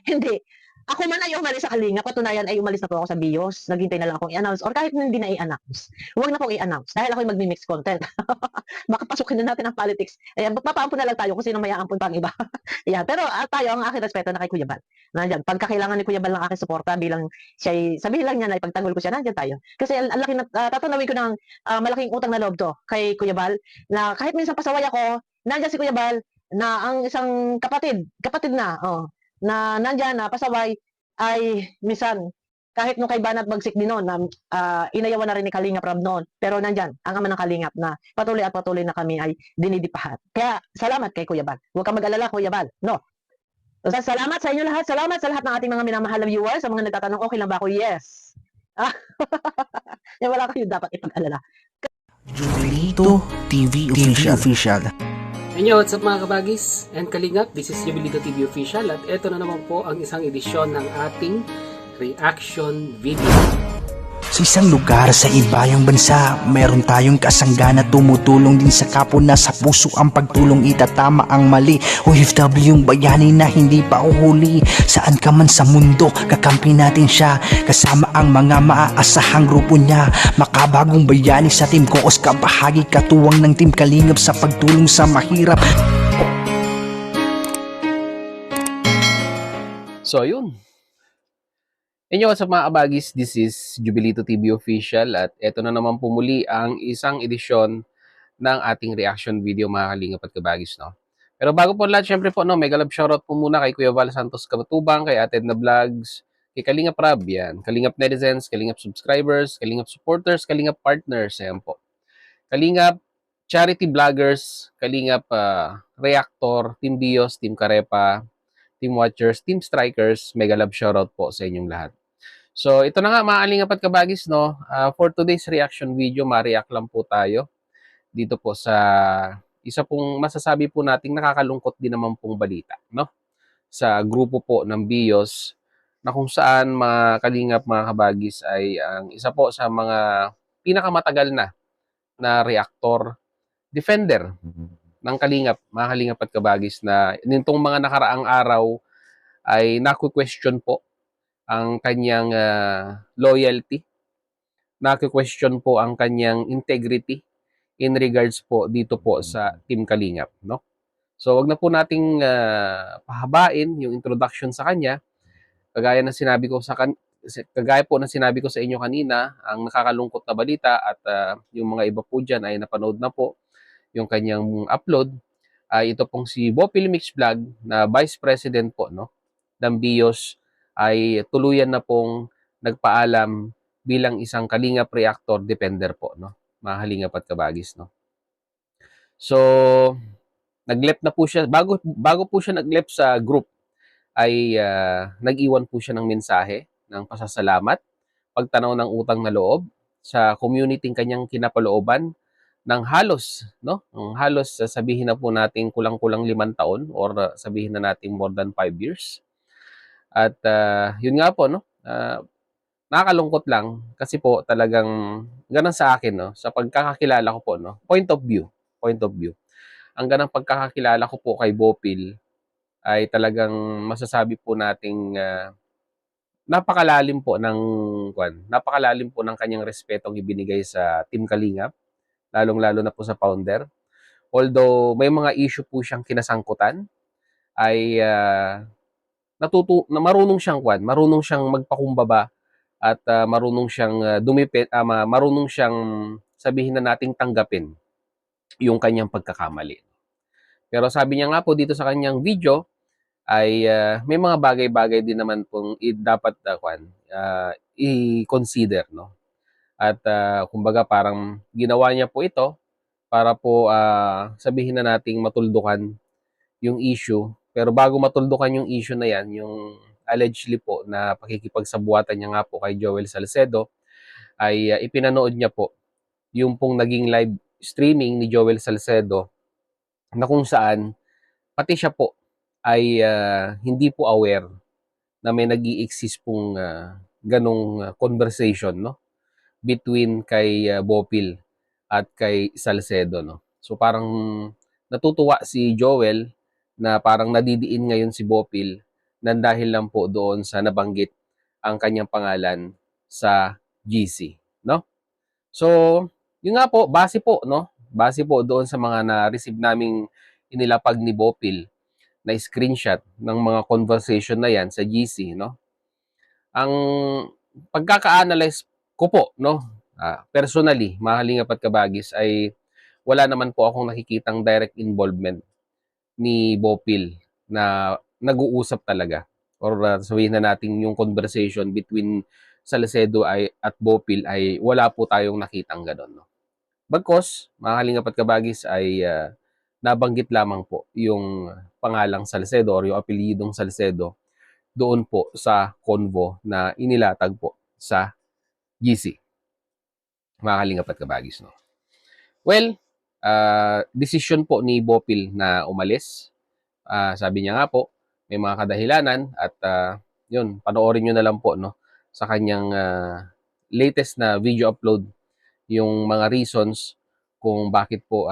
Hindi. Ako man ay umalis sa Kalinga, patunayan ay umalis na po ako sa BIOS. Naghintay na lang akong i-announce or kahit hindi na i-announce. Huwag na pong i-announce dahil ako'y magmi-mix content. Baka pasukin na natin ang politics. Ayan, magpapaampun na lang tayo kung sino may aampun pang iba. Yan, pero tayo ang aking respeto na kay Kuya Bal. Nandiyan, pagka kailangan ni Kuya Bal ng aking suporta bilang siya sabihin lang niya na ipagtanggol ko siya, nandiyan tayo. Kasi ang laki na tatanawin ko ng malaking utang na loob to kay Kuya Bal na kahit minsan pasaway ako, nandiyan si Kuya Bal na ang isang kapatid na, na nandiyan na pasaway ay minsan kahit nung kay Banat Bagsik din noon na inayawan na rin ni Kalingap Rab noon, pero nandiyan ang ama ng Kalingap na patuloy at patuloy na kami ay dinidipahat. Kaya salamat kay Kuya Bal. Huwag kang mag-alala Kuya Bal. No. Salamat sa inyo lahat. Salamat sa lahat ng ating mga minamahal na viewers, sa mga nagtatanong okay lang ba ako? Yes. Ah, wala kayo dapat ipag-alala. Jubilito TV Official. Inyo, what's up mga kabagis and kalingap? This is Jubilito TV Official at ito na naman po ang isang edisyon ng ating reaction video. Sa isang lugar sa ibayang bansa, meron tayong kasangga na tumutulong din sa kapwa na sa puso ang pagtulong itatama ang mali. OFW yung bayani na hindi pa uhuli. Saan ka man sa mundo, kakampi natin siya. Kasama ang mga maaasahang grupo niya. Makabagong bayani sa Team Koos, kabahagi katuwang ng Team Kalingap sa pagtulong sa mahirap. So, yun. Inyo, what's up mga kabagis? This is Jubilito TV Official at eto na naman po muli ang isang edisyon ng ating reaction video mga kalingap at kabagis, no? Pero bago po lahat, syempre po, no, mega love shoutout po muna kay Kuya Val Santos Kabatubang, kay Ate Edna Vlogs, kay Kalingap Rab, yan, Kalingap Netizens, Kalingap Subscribers, Kalingap Supporters, Kalingap Partners, yan po. Kalingap Charity Vloggers, Kalingap Reactor, Team Bios, Team Karepa, Team Watchers, Team Strikers, mega love shoutout po sa inyong lahat. So, ito na nga mga kalingap at kabagis, no? For today's reaction video, ma-react lang po tayo dito po sa isa pong masasabi po nating nakakalungkot din naman pong balita, no? Sa grupo po ng BIOS na kung saan mga kalingap, mga kabagis ay ang isa po sa mga pinakamatagal na reactor defender ng kalingap, mga kalingap at kabagis na nitong mga nakaraang araw ay naku-question po ang kanyang loyalty, naku-question po ang kanyang integrity in regards po dito po sa Team Kalingap, no? So, wag na po nating pahabain yung introduction sa kanya. Kagaya ng sinabi ko kagaya po ng sinabi ko sa inyo kanina, ang nakakalungkot na balita at yung mga iba po diyan ay napanood na po yung kanyang upload. Ito pong si Bopil Mix Vlog na Vice President po, no, ng BIOS ay tuluyan na pong nagpaalam bilang isang Kalingap Reactor Defender po, no, mga kalingap at kabagis, no. So, nag-left na po siya, bago po siya nag-left sa group, ay nag-iwan po siya ng mensahe ng pasasalamat, pagtanaw ng utang na loob sa community kanyang kinapalooban ng halos, no, ng halos sabihin na po natin kulang-kulang 5 taon or sabihin na natin more than 5 years. At yun nga po, no, nakakalungkot lang kasi po talagang ganun sa akin, no, sa pagkakakilala ko po, no, point of view. Ang ganang pagkakakilala ko po kay Bopil ay talagang masasabi po nating napakalalim po ng kanyang respetong ibinigay sa Team Kalingap, lalong-lalo na po sa founder. Although may mga issue po siyang kinasangkutan, ay marunong siyang magpakumbaba at marunong siyang marunong siyang sabihin na nating tanggapin yung kanyang pagkakamali. Pero sabi niya nga po dito sa kanyang video ay may mga bagay-bagay din naman pong dapat i-consider, no? At kumbaga parang ginawa niya po ito para po sabihin na nating matuldukan yung issue. Pero bago matuldukan yung issue na yan, yung allegedly po na pakikipagsabuatan niya nga po kay Joel Salcedo, ay ipinanood niya po yung pong naging live streaming ni Joel Salcedo na kung saan pati siya po ay hindi po aware na may nag-i-exist pong ganong conversation, no, between kay Bopil at kay Salcedo, no. So parang natutuwa si Joel na parang nadidiin ngayon si Bopil nang dahil lang po doon sa nabanggit ang kanyang pangalan sa GC, no? So, yun nga po, base po, no? Base po doon sa mga na-receive naming inilapag ni Bopil na screenshot ng mga conversation na yan sa GC, no? Ang pagkaka-analyze ko po, no? Personally, mga Kalingap at Kabagis, ay wala naman po akong nakikitang direct involvement ni Bopil na nag-uusap talaga, or sabihin na natin yung conversation between Salcedo at Bopil ay wala po tayong nakitang gano'n, no? Bagkos, mga Kalingap at Kabagis, ay nabanggit lamang po yung pangalang Salcedo or yung apelyidong Salcedo doon po sa convo na inilatag po sa GC, mga Kalingap at Kabagis, no? Well, decision po ni Bopil na umalis. Sabi niya nga po, may mga kadahilanan at yun, panoorin nyo na lang po, no, sa kanyang latest na video upload yung mga reasons kung bakit po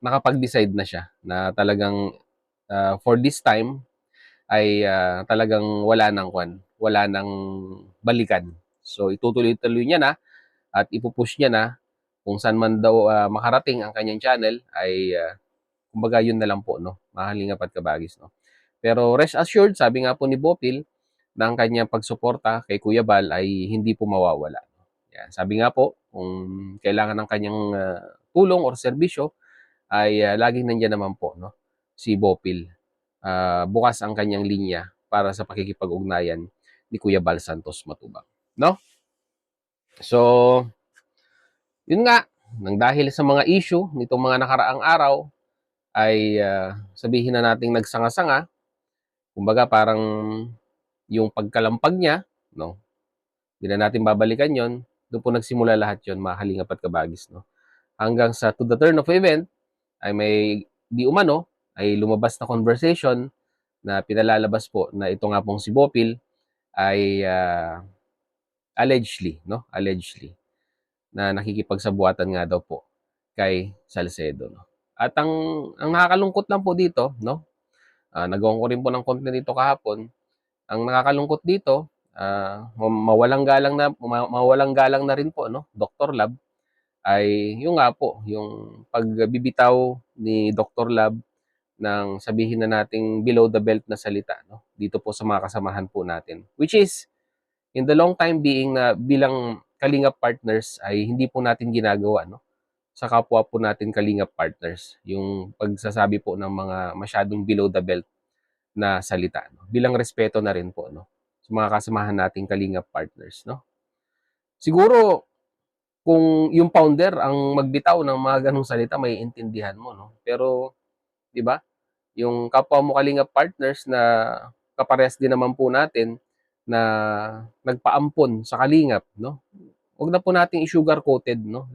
nakapag-decide na siya na talagang for this time ay talagang wala nang balikan. So itutuloy-tuloy niya na at ipupush niya na kung saan man daw makarating ang kanyang channel ay kumbaga yun na lang po, no, mga Kalingap at Kabagis, no. Pero rest assured, sabi nga po ni Bopil, na ang kanyang pagsuporta kay Kuya Bal ay hindi po mawawala. Yan, sabi nga po, kung kailangan ng kanyang tulong or serbisyo ay laging nandiyan naman po, no, si Bopil. Bukas ang kanyang linya para sa pakikipag-ugnayan ni Kuya Bal Santos Matubang, no? So, yun nga, nang dahil sa mga issue nitong mga nakaraang araw ay sabihin na nating nagsanga-sanga, kumbaga parang yung pagkalampag niya, no? Hindi na natin babalikan yon. Doon po nagsimula lahat yon, mga Kalingap at Kabagis, no? Hanggang sa to the turn of event ay may di umano ay lumabas na conversation na pinalalabas po na ito nga pong si Bopil ay allegedly, no? Allegedly na nakikipagsabuatan nga daw po kay Salcedo, no? At ang nakakalungkot lang po dito, no? Nagawa ko rin po ng content dito kahapon. Ang nakakalungkot dito, mawalang galang na rin po, no, Dr. Lab, ay yung nga po, yung pagbibitaw ni Dr. Lab ng sabihin na nating below the belt na salita, no, dito po sa mga kasamahan po natin. Which is, in the long time being na bilang Kalingap partners ay hindi po natin ginagawa, no, sa kapwa po natin Kalingap partners, yung pagsasabi po ng mga masyadong below the belt na salita, no? Bilang respeto na rin po, no, sa mga kasamahan nating Kalingap partners, no. Siguro kung yung founder ang magbitaw ng mga ganung salita, may intindihan mo, no. Pero 'di ba? Yung kapwa mo Kalingap partners na kaparehas din naman po natin na nagpaampon sa Kalingap, no. Huwag na po nating i-sugar coated, no. Ay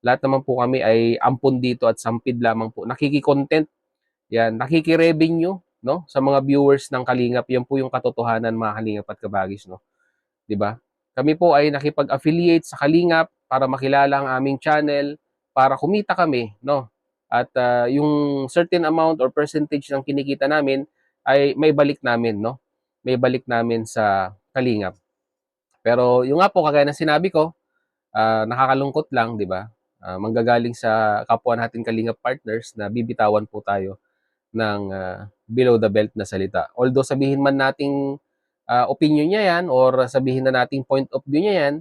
lahat naman po kami ay ampon dito at sampid lamang po. Nakiki-content, yan, nakiki-revenue, no, sa mga viewers ng Kalingap. Yan po yung katotohanan, mga Kalingap at Kabagis, no. 'Di ba? Kami po ay nakipag-affiliate sa Kalingap para makilala ang aming channel, para kumita kami, no. At yung certain amount or percentage ng kinikita namin ay may balik namin, no. May balik namin sa Kalingap. Pero yung nga po, kagaya ng sinabi ko, nakakalungkot lang, 'di ba? Manggagaling sa kapwa natin Kalingap partners na bibitawan po tayo ng below the belt na salita. Although sabihin man nating opinion niya yan or sabihin na nating point of view niya yan,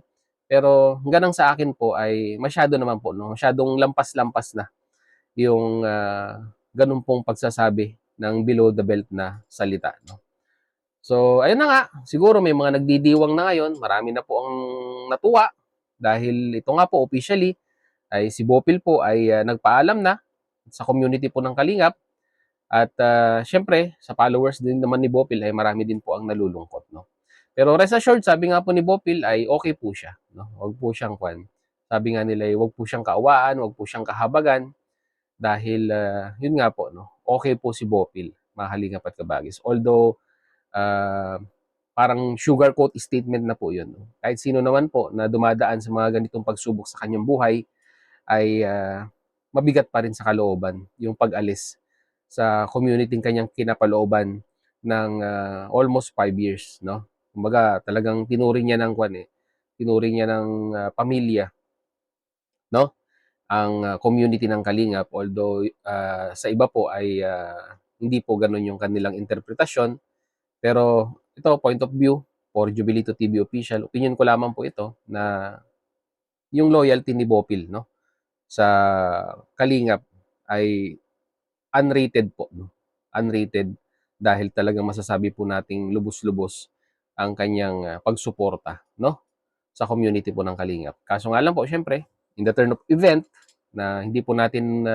pero hanggang sa akin po ay masyado naman po, no? Masyadong lampas-lampas na yung ganun pong pagsasabi ng below the belt na salita, no? So, ayun na nga, siguro may mga nagdidiwang na ngayon, marami na po ang natuwa dahil ito nga po officially ay si Bopil po ay nagpaalam na sa community po ng Kalingap. At syempre, sa followers din naman ni Bopil ay marami din po ang nalulungkot, no. Pero rest assured, sabi nga po ni Bopil ay okay po siya, no. Wag po siyang sabi nga nila ay wag po siyang kaawaan, wag po siyang kahabagan dahil yun nga po, no. Okay po si Bopil, mga Kalingap at Kabagis. Although parang sugarcoat statement na po yun, no? Kahit sino naman po na dumadaan sa mga ganitong pagsubok sa kanyang buhay ay mabigat pa rin sa kalooban yung pag-alis sa community kanyang kinapalooban ng almost 5 years, no? Kumbaga, talagang tinuring niya ng tinuring niya ng pamilya, no? Ang community ng Kalingap, although sa iba po ay hindi po ganun yung kanilang interpretasyon. Pero ito, point of view for Jubilito TV Official, opinion ko lamang po ito na yung loyalty ni Bopil, no, sa Kalingap ay unrated po, no? Unrated dahil talagang masasabi po nating lubos-lubos ang kanyang pagsuporta, no, sa community po ng Kalingap. Kaso nga lang po, syempre, in the turn of event na hindi po natin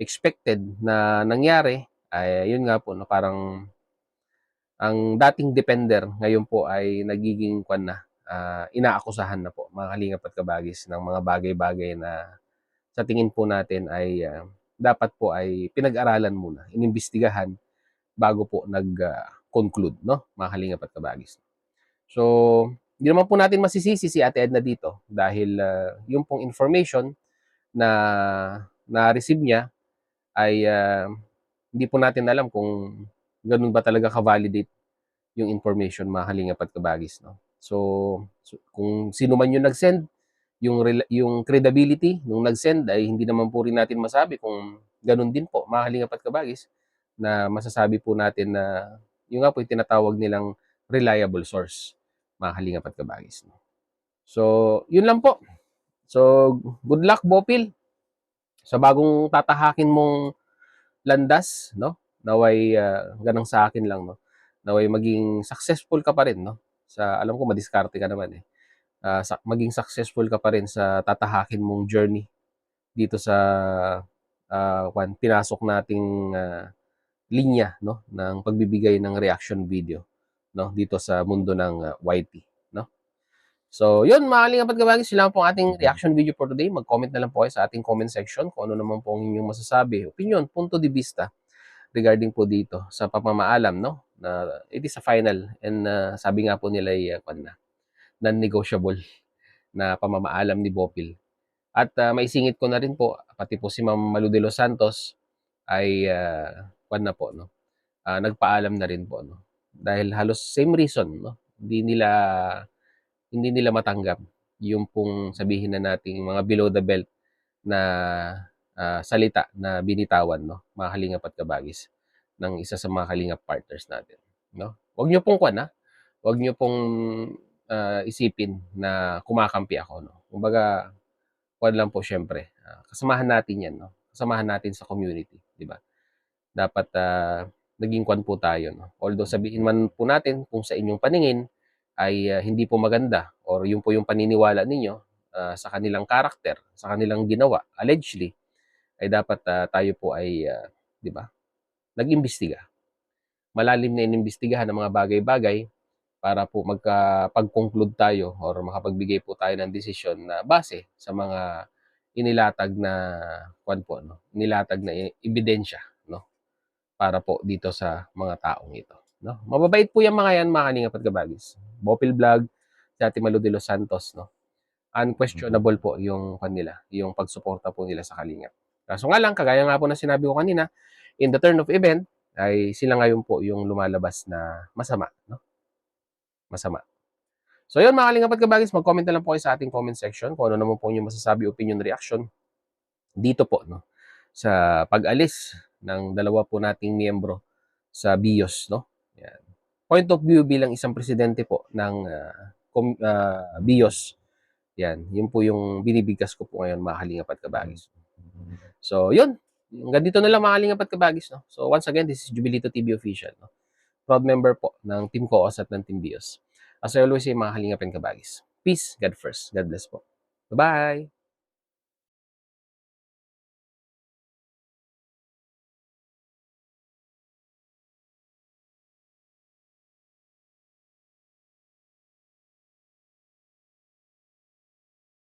expected na nangyari, ay yun nga po, no, parang ang dating defender ngayon po ay nagiging inaakusahan na po, mga Kalingap at Kabagis, ng mga bagay-bagay na sa tingin po natin ay dapat po ay pinag-aralan muna, inimbestigahan bago po nag-conclude, no, mga Kalingap at Kabagis. So, hindi naman po natin masisisi si Ate Edna dito dahil yung pong information na na-receive niya ay hindi po natin alam kung ganun ba talaga ka-validate yung information, mga Kalingap at Kabagis, no? So kung sino man yung nag-send, yung credibility nung nag-send ay hindi naman po rin natin masabi kung ganun din po, mga Kalingap at Kabagis, na masasabi po natin na yung nga po yung tinatawag nilang reliable source, mga Kalingap at Kabagis, no? So yun lang po. So good luck, Bopil, sa bagong tatahakin mong landas, no? Naway ganang sa akin lang, no? Naway maging successful ka pa rin, no? Sa alam ko madiskarte ka naman eh. Maging successful ka pa rin sa tatahakin mong journey dito sa pinasok nating linya, no, ng pagbibigay ng reaction video, no, dito sa mundo ng YT, no. So, yun, mga Kalingap at Kabagis, sila po ang ating reaction video for today. Mag-comment na lang po kayo sa ating comment section kung ano naman po ang inyong masasabi, opinion, punto de vista regarding po dito sa pagmamaalam, no, na it is a final and sabi nga po nila ay non-negotiable na pamamaalam ni Bopil. At maisingit ko na rin po, pati po si Ma'am Malu de los Santos ay no, nagpaalam na rin po, no, dahil halos same reason, no, hindi nila matanggap yung pong sabihin na nating mga below the belt na salita na binitawan, no, mga Kalingap at Kabagis, ng isa sa mga Kalingap partners natin, no. Huwag niyo pong huwag niyo pong isipin na kumakampi ako, no. Kumbaga, lang po, syempre, kasamahan natin 'yan, no. Kasamahan natin sa community, 'di ba? Dapat naging po tayo, no. Although sabihin man po natin kung sa inyong paningin ay hindi po maganda or yun po yung paniniwala ninyo sa kanilang karakter, sa kanilang ginawa, allegedly, ay dapat tayo po ay, 'di ba, nag-imbestiga. Malalim na inimbestigahan ng mga bagay-bagay para po pag-conclude tayo or makapagbigay po tayo ng desisyon na base sa mga inilatag na no, inilatag na ebidensya, no, para po dito sa mga taong ito, no. Mababait po yung mga yan, mga Kalingap at Kabagis. Bopil Vlog, si Ate Malu de los Santos, no. Unquestionable po yung kanila, yung pagsuporta po nila sa Kalingap. Kaso nga lang, kagaya nga po na sinabi ko kanina, in the turn of event, ay sila ngayon po yung lumalabas na masama, no? Masama. So yun, mga Kalingap at Kabagis, mag-comment na lang po kayo sa ating comment section kung ano naman po yung masasabi, opinion, reaction dito po, no, sa pag-alis ng dalawa po nating miyembro sa BIOS, no. Yan. Point of view bilang isang presidente po ng BIOS. Yan, yun po yung binibigkas ko po ngayon, mga Kalingap at Kabagis. So yun, hanggang dito na lang, mga Kalingap at Kabagis, no. So once again, this is Jubilito TV Official, no. Proud member po ng Team COOS at ng Team BIOS. As I always say, mga Kalingap and Kabagis, peace, God first. God bless po. Bye-bye!